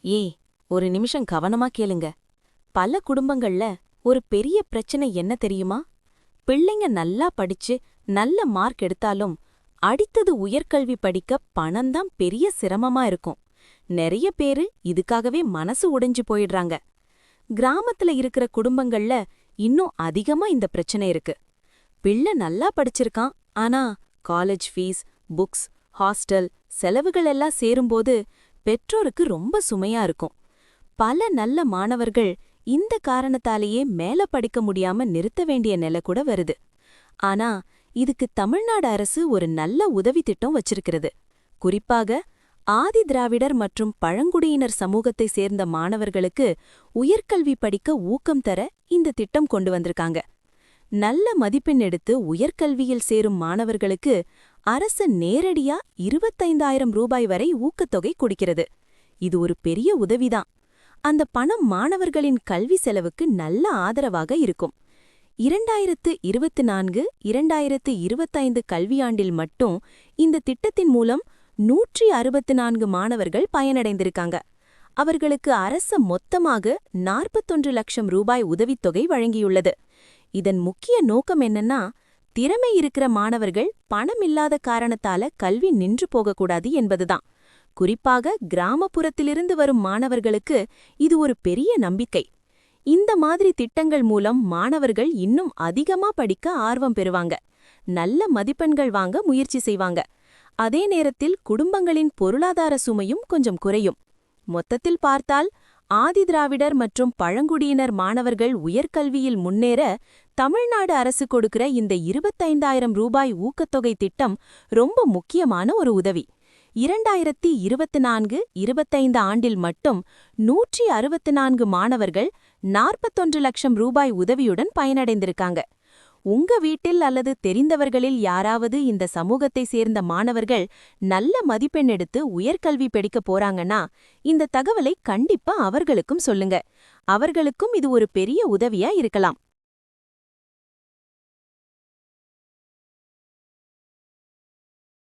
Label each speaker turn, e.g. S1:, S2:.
S1: ஏய், ஒரு நிமிஷம் கவனமா கேளுங்க. பல குடும்பங்கள்ல ஒரு பெரிய பிரச்சனை என்ன தெரியுமா? பிள்ளைங்க நல்லா படிச்சு நல்ல மார்க் எடுத்தாலும் அடுத்தது உயர்கல்வி படிக்க பணம்தான் பெரிய சிரமமா இருக்கும். நெறைய பேரு இதுக்காகவே மனசு உடைஞ்சு போயிடுறாங்க. கிராமத்துல இருக்கிற குடும்பங்கள்ல இன்னும் அதிகமா இந்த பிரச்சனை இருக்கு. பிள்ளை நல்லா படிச்சிருக்கான், ஆனா காலேஜ் ஃபீஸ், புக்ஸ், ஹாஸ்டல் செலவுகள் எல்லாம் சேரும்போது பெற்றோருக்கு ரொம்ப சுமையா இருக்கும். பல நல்ல மாணவர்கள் இந்த காரணத்தாலேயே மேல படிக்க முடியாம நிறுத்த வேண்டிய நிலை கூட வருது. ஆனா இதுக்கு தமிழ்நாடு அரசு ஒரு நல்ல உதவி திட்டம் வச்சிருக்கிறது. குறிப்பாக ஆதி திராவிடர் மற்றும் பழங்குடியினர் சமூகத்தை சேர்ந்த மாணவர்களுக்கு உயர்கல்வி படிக்க ஊக்கம் தர இந்த திட்டம் கொண்டு வந்திருக்காங்க. நல்ல மதிப்பெண் எடுத்து உயர்கல்வியில் சேரும் மாணவர்களுக்கு அரசு நேரடியா 25,000 ரூபாய் வரை ஊக்கத்தொகை கொடுக்கிறது. இது ஒரு பெரிய உதவிதான். அந்த பணம் மாணவர்களின் கல்வி செலவுக்கு நல்ல ஆதரவாக இருக்கும். 2024-2025 கல்வியாண்டில் மட்டும் இந்த திட்டத்தின் மூலம் 164 மாணவர்கள் பயனடைந்திருக்காங்க. அவர்களுக்கு அரசு மொத்தமாக 41 லட்சம் ரூபாய் உதவித்தொகை வழங்கியுள்ளது. இதன் முக்கிய நோக்கம் என்னன்னா, திறமை இருக்கிற மாணவர்கள் பணம் இல்லாத காரணத்தால கல்வி நின்று போகக்கூடாது என்பதுதான். குறிப்பாக கிராமப்புறத்திலிருந்து வரும் மாணவர்களுக்கு இது ஒரு பெரிய நம்பிக்கை. இந்த மாதிரி திட்டங்கள் மூலம் மாணவர்கள் இன்னும் அதிகமா படிக்க ஆர்வம் பெறுவாங்க, நல்ல மதிப்பெண்கள் வாங்க முயற்சி செய்வாங்க. அதே நேரத்தில் குடும்பங்களின் பொருளாதார சுமையும் கொஞ்சம் குறையும். மொத்தத்தில் பார்த்தால் ஆதி திராவிடர் மற்றும் பழங்குடியினர் மாணவர்கள் உயர்கல்வியில் முன்னேற தமிழ்நாடு அரசு கொடுக்கிற இந்த 25,000 ரூபாய் ஊக்கத்தொகை திட்டம் ரொம்ப முக்கியமான ஒரு உதவி. 2024-25 ஆண்டில் மட்டும் 164 மாணவர்கள் 41 லட்சம் ரூபாய் உதவியுடன் பயனடைந்திருக்காங்க. உங்க வீட்டில் அல்லது தெரிந்தவர்களில் யாராவது இந்த சமூகத்தை சேர்ந்த மாணவர்கள் நல்ல மதிப்பெண் எடுத்து உயர்கல்வி படிக்க போறாங்கன்னா இந்த தகவலை கண்டிப்பா அவர்களுக்கும் சொல்லுங்க. அவர்களுக்கும் இது ஒரு பெரிய உதவியா இருக்கலாம்.